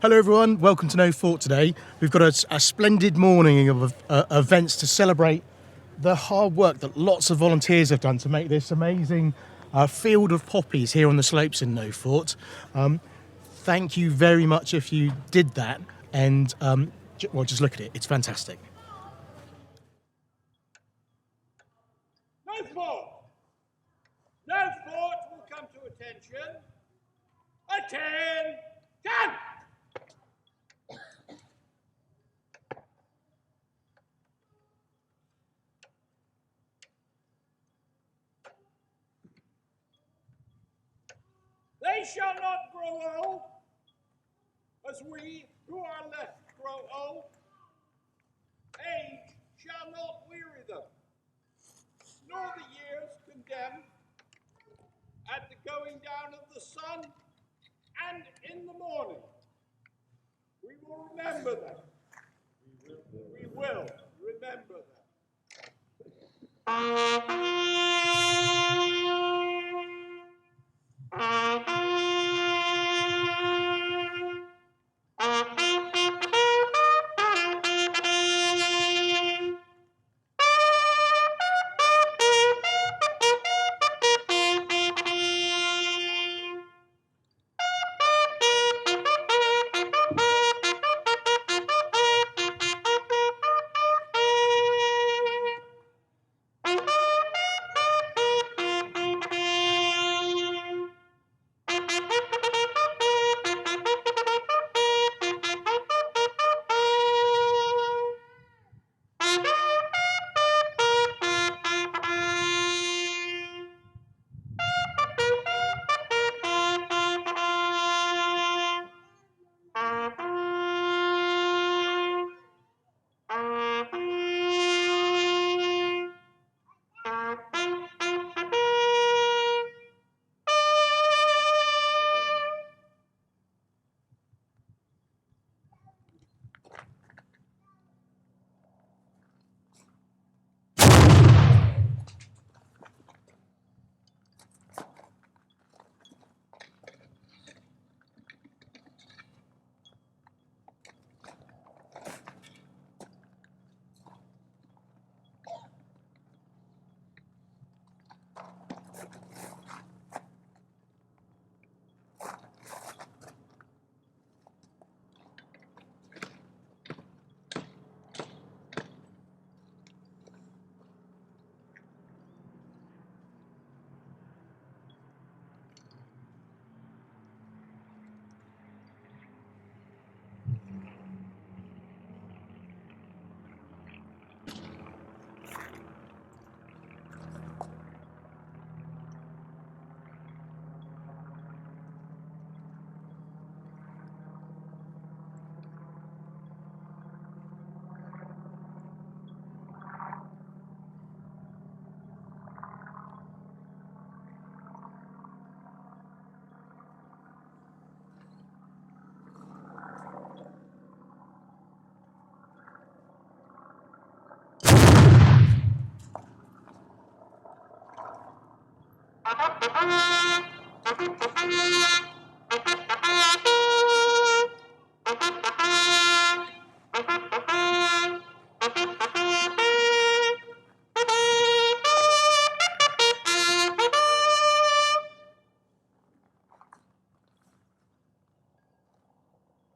Hello everyone, welcome to NOTHE today. We've got a splendid morning of events to celebrate the hard work that lots of volunteers have done to make this amazing field of poppies here on the slopes in NOTHE. Thank you very much if you did that, and well, just look at it, it's fantastic. No thought! No thought will come to attention. Attention! They shall not grow old, as we who are left grow old. Age shall not weary them, nor the years condemn. At the going down of the sun and in the morning, we will remember them. We will remember them.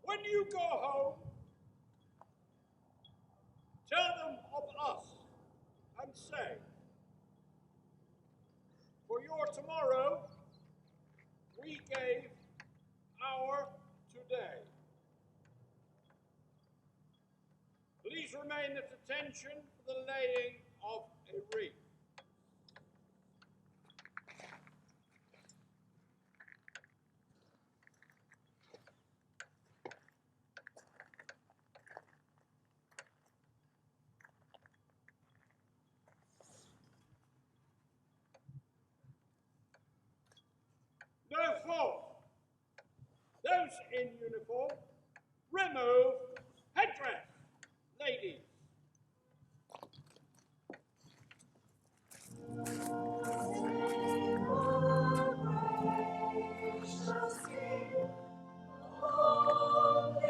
When you go home, tell them of us and say, for your tomorrow, we gave our today. Please remain at attention for the laying of a wreath. No fault. Those in uniform, remove headdress, ladies. Holy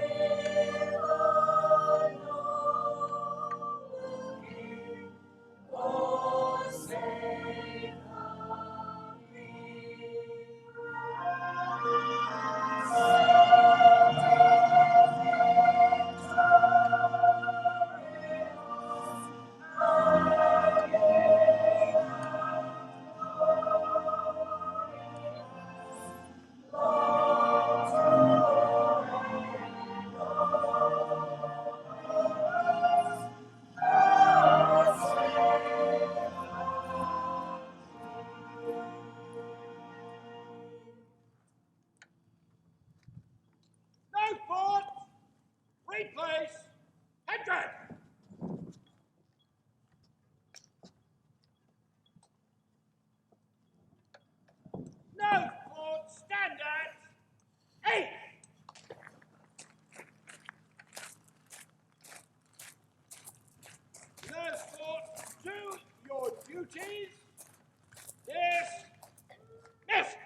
Duties dismissed.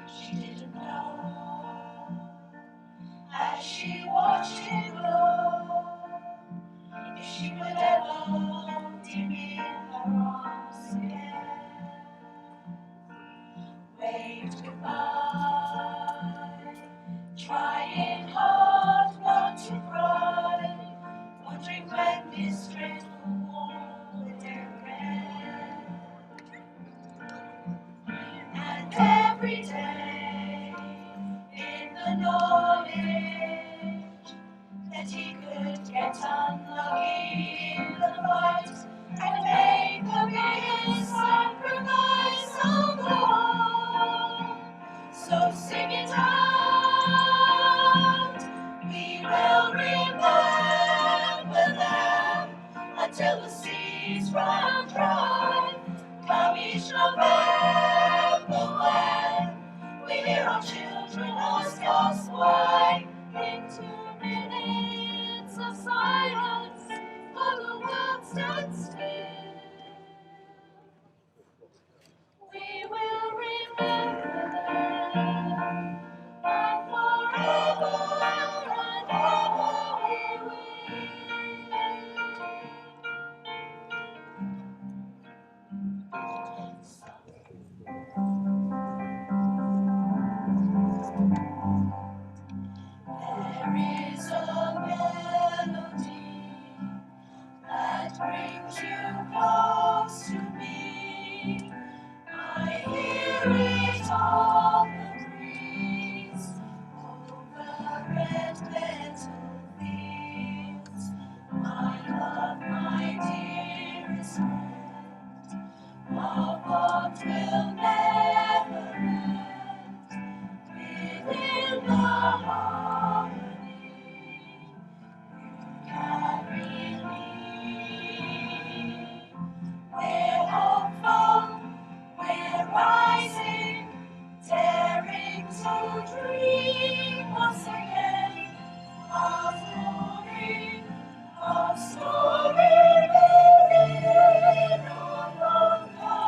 She didn't know as she watched him go if she would ever hold him in her arms again. Waved goodbye, trying hard not to cry, wondering when this dreadful war would end. And every day, in the knowledge that he could get unlucky in the fight and make the biggest sacrifice of all. So sing it out, we will remember them until the seas run dry. Come each November when we hear our children ask us why. In 2 minutes of silence, for the world stands still. We will remember them, and forever and ever we will. There is a melody that brings you close to me. I hear it on the breeze over red metal fields. My love, my dearest friend, our bond will never end. Within the harmony you carry me. We're hopeful, we're rising, daring to dream once again of glory, of story living no longer,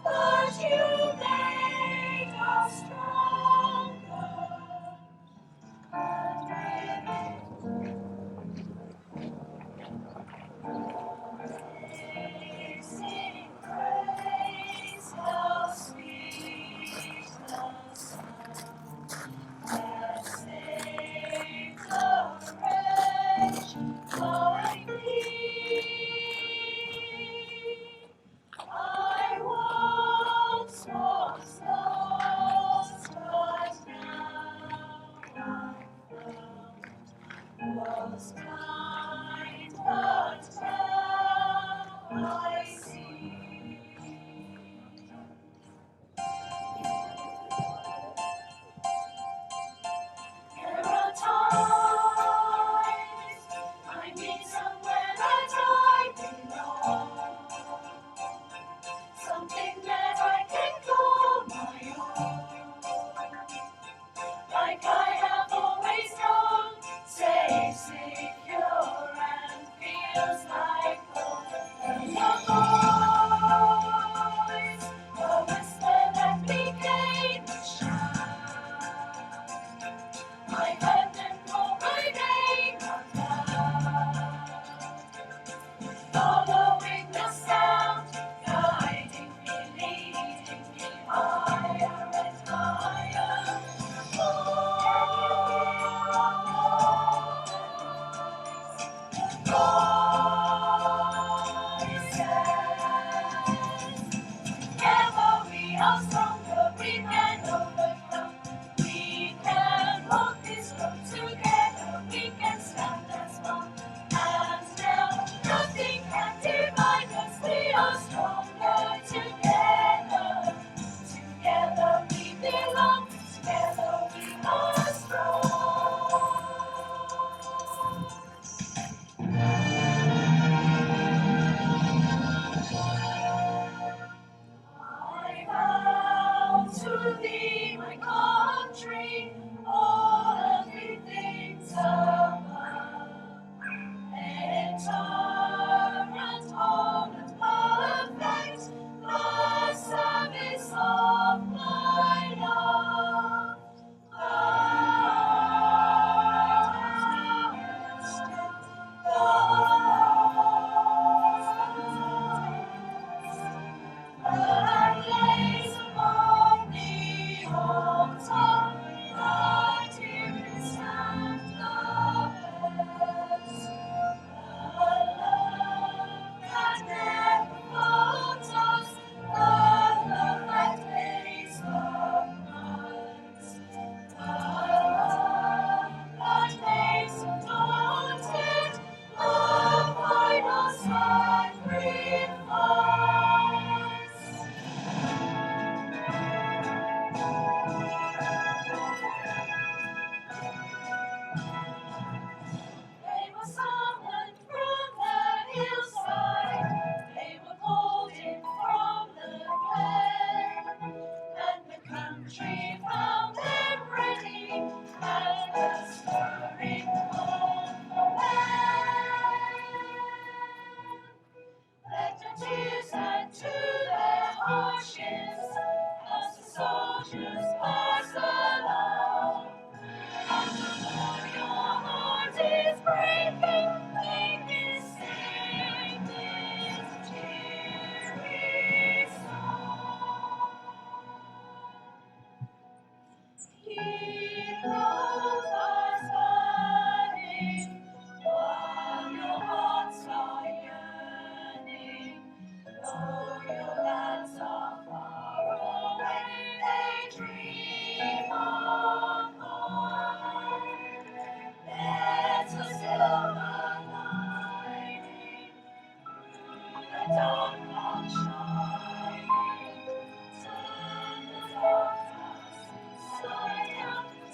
but you make us stronger. And sing praise, how sweet the sound that saved a wretch like me. I once was lost, but now I'm found. Was blind, but now I see. There are times I meet somewhere that I belong, something that I can call my own, like I have always known, safe, secure, and feels like home. And the voice, a whisper that became a shout. I heard them call my name out loud, following the sound, guiding me, leading me higher and higher. Together we are stronger, we can overcome, we can walk this road.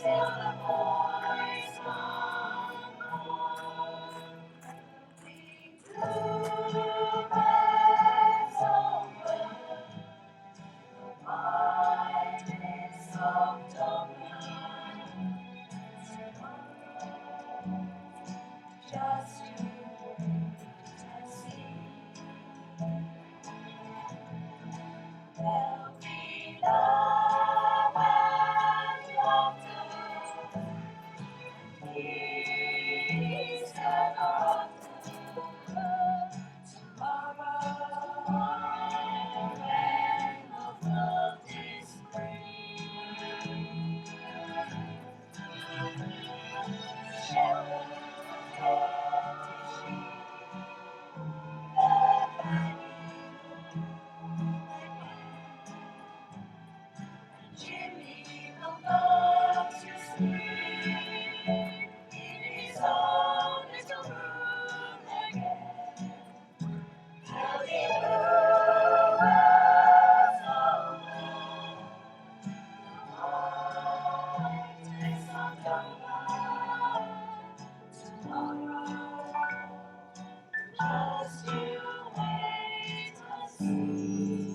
till the boys come home. Bluebirds over the white cliffs of Dover. Just to wait and see. There'll be love and laughter, peace ever after. Tomorrow, when the world is free. Shepherd of sheep, the Jimmy will go to sleep in his own little room again. There'll be bluebirds over the white cliffs of Dover. Tomorrow, just you wait and see.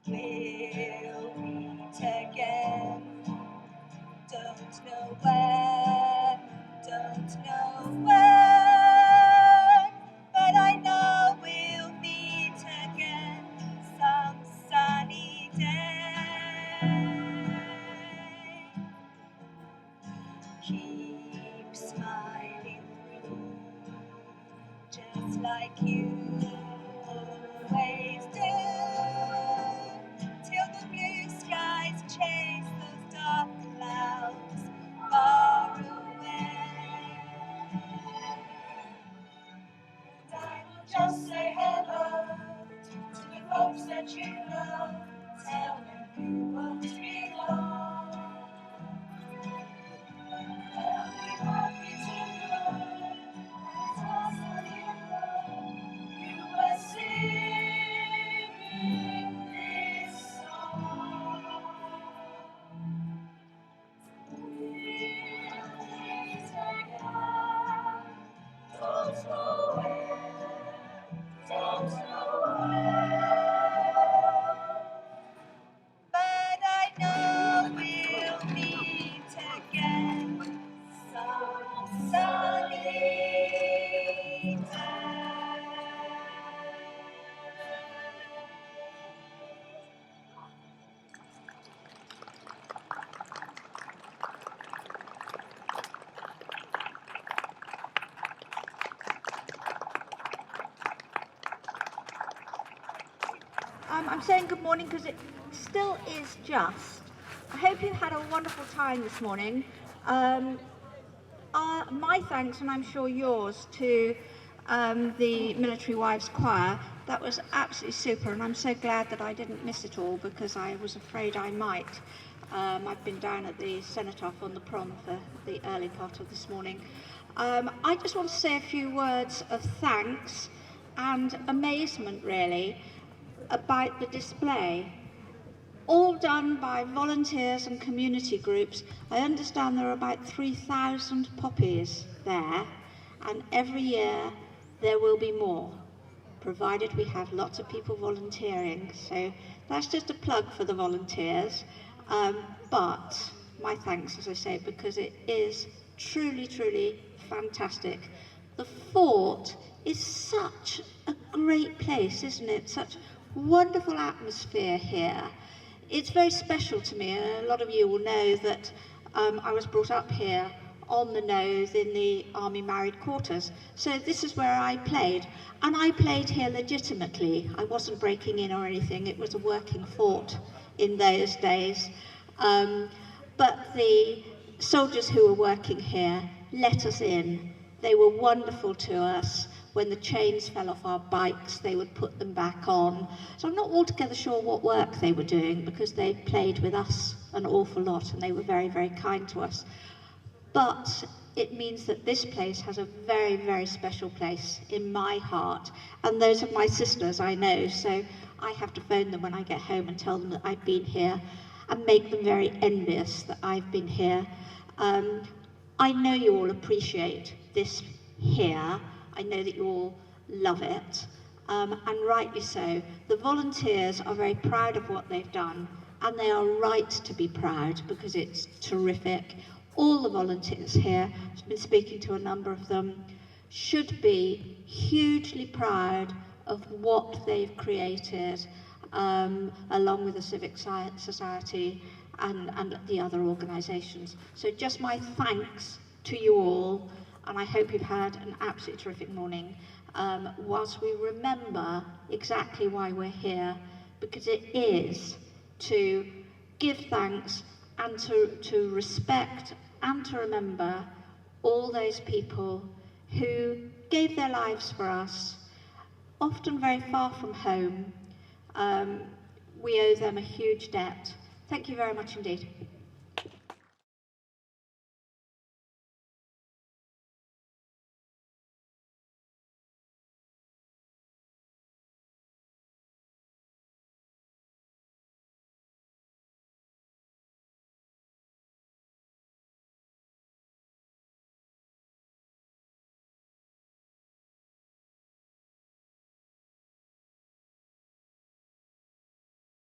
We'll meet again. Don't know where, don't know when, but I know we'll meet again some sunny day. Keep smiling through, just like you always do, till the blue skies chase those dark clouds far away. And I will just say hello to the folks that you love, tell them you won't be long. They'll be happy to know that as you know, you were singing this song. We'll meet again. Don't know where, don't know where, but I know we'll meet again some sunny day. I'm saying good morning because it still is just. I hope you had a wonderful time this morning. My thanks, and I'm sure yours, to the Military Wives Choir. That was absolutely super, and I'm so glad that I didn't miss it all because I was afraid I might. I've been down at the Cenotaph on the prom for the early part of this morning. I just want to say a few words of thanks and amazement, really, about the display. All done by volunteers and community groups. I understand there are about 3,000 poppies there, and every year there will be more, provided we have lots of people volunteering. So that's just a plug for the volunteers. But my thanks, as I say, because it is truly, truly fantastic. The fort is such a great place, isn't it? Such wonderful atmosphere here. It's very special to me, and a lot of you will know that I was brought up here on the nose in the Army Married Quarters. So this is where I played, and I played here legitimately. I wasn't breaking in or anything. It was a working fort in those days. But the soldiers who were working here let us in. They were wonderful to us. When the chains fell off our bikes, they would put them back on. So I'm not altogether sure what work they were doing, because they played with us an awful lot and they were very, very kind to us. But it means that this place has a very, very special place in my heart. And those are my sisters, I know, so I have to phone them when I get home and tell them that I've been here. and make them very envious that I've been here. I know you all appreciate this here. I know that you all love it, and rightly so. The volunteers are very proud of what they've done, and they are right to be proud because it's terrific. All the volunteers here, I've been speaking to a number of them, should be hugely proud of what they've created, along with the Civic Society and the other organisations. So just my thanks to you all, and I hope you've had an absolutely terrific morning, whilst we remember exactly why we're here, because it is to give thanks and to respect and to remember all those people who gave their lives for us, often very far from home. We owe them a huge debt. Thank you very much indeed.